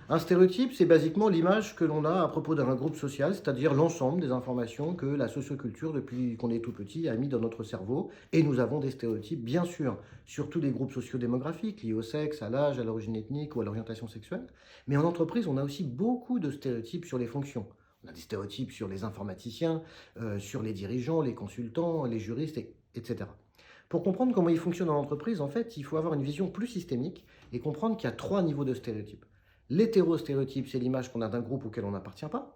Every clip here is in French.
Un stéréotype, c'est basiquement l'image que l'on a à propos d'un groupe social, c'est-à-dire l'ensemble des informations que la socioculture, depuis qu'on est tout petit, a mis dans notre cerveau. Et nous avons des stéréotypes, bien sûr, sur tous les groupes sociodémographiques, liés au sexe, à l'âge, à l'origine ethnique ou à l'orientation sexuelle. Mais en entreprise, on a aussi beaucoup de stéréotypes sur les fonctions. On a des stéréotypes sur les informaticiens, sur les dirigeants, les consultants, les juristes, etc. Pour comprendre comment il fonctionne en entreprise, en fait, il faut avoir une vision plus systémique et comprendre qu'il y a trois niveaux de stéréotypes. L'hétérostéréotype, c'est l'image qu'on a d'un groupe auquel on n'appartient pas.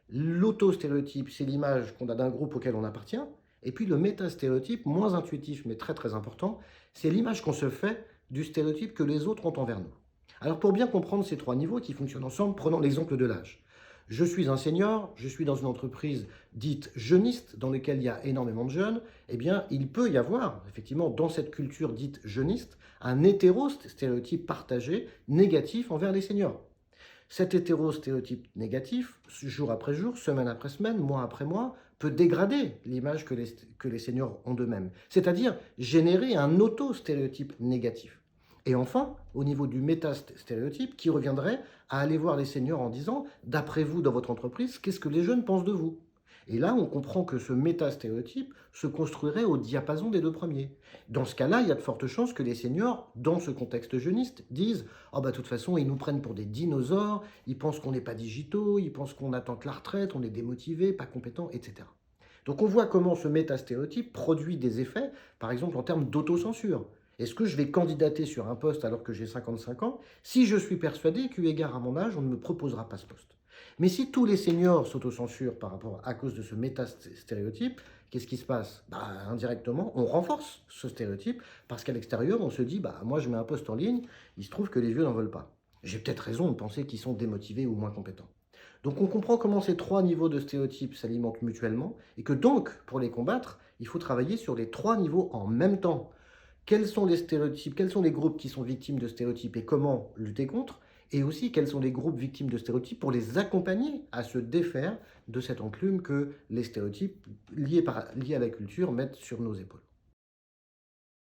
L'autostéréotype, c'est l'image qu'on a d'un groupe auquel on appartient. Et puis le métastéréotype, moins intuitif mais très très important, c'est l'image qu'on se fait du stéréotype que les autres ont envers nous. Alors pour bien comprendre ces trois niveaux qui fonctionnent ensemble, prenons l'exemple de l'âge. Je suis un senior, je suis dans une entreprise dite jeuniste, dans laquelle il y a énormément de jeunes, eh bien, il peut y avoir, effectivement, dans cette culture dite jeuniste, un hétéro-stéréotype partagé, négatif envers les seniors. Cet hétéro-stéréotype négatif, jour après jour, semaine après semaine, mois après mois, peut dégrader l'image que les seniors ont d'eux-mêmes, c'est-à-dire générer un auto-stéréotype négatif. Et enfin, au niveau du métastéréotype, qui reviendrait à aller voir les seniors en disant, d'après vous, dans votre entreprise, qu'est-ce que les jeunes pensent de vous? Et là, on comprend que ce métastéréotype se construirait au diapason des deux premiers. Dans ce cas-là, il y a de fortes chances que les seniors, dans ce contexte jeuniste, disent « Oh bah de toute façon, ils nous prennent pour des dinosaures, ils pensent qu'on n'est pas digitaux, ils pensent qu'on attend que la retraite, on est démotivés, pas compétents, etc. » Donc on voit comment ce métastéréotype produit des effets, par exemple en termes d'autocensure. Est-ce que je vais candidater sur un poste alors que j'ai 55 ans si je suis persuadé qu'eu égard à mon âge, on ne me proposera pas ce poste? Mais si tous les seniors s'autocensurent par rapport à cause de ce métastéréotype, qu'est-ce qui se passe? Bah, indirectement, on renforce ce stéréotype parce qu'à l'extérieur, on se dit, bah, moi je mets un poste en ligne, il se trouve que les vieux n'en veulent pas. J'ai peut-être raison de penser qu'ils sont démotivés ou moins compétents. Donc on comprend comment ces trois niveaux de stéréotypes s'alimentent mutuellement et que donc, pour les combattre, il faut travailler sur les trois niveaux en même temps. Quels sont les stéréotypes, quels sont les groupes qui sont victimes de stéréotypes et comment lutter contre? Et aussi, quels sont les groupes victimes de stéréotypes pour les accompagner à se défaire de cette enclume que les stéréotypes liés à la culture mettent sur nos épaules.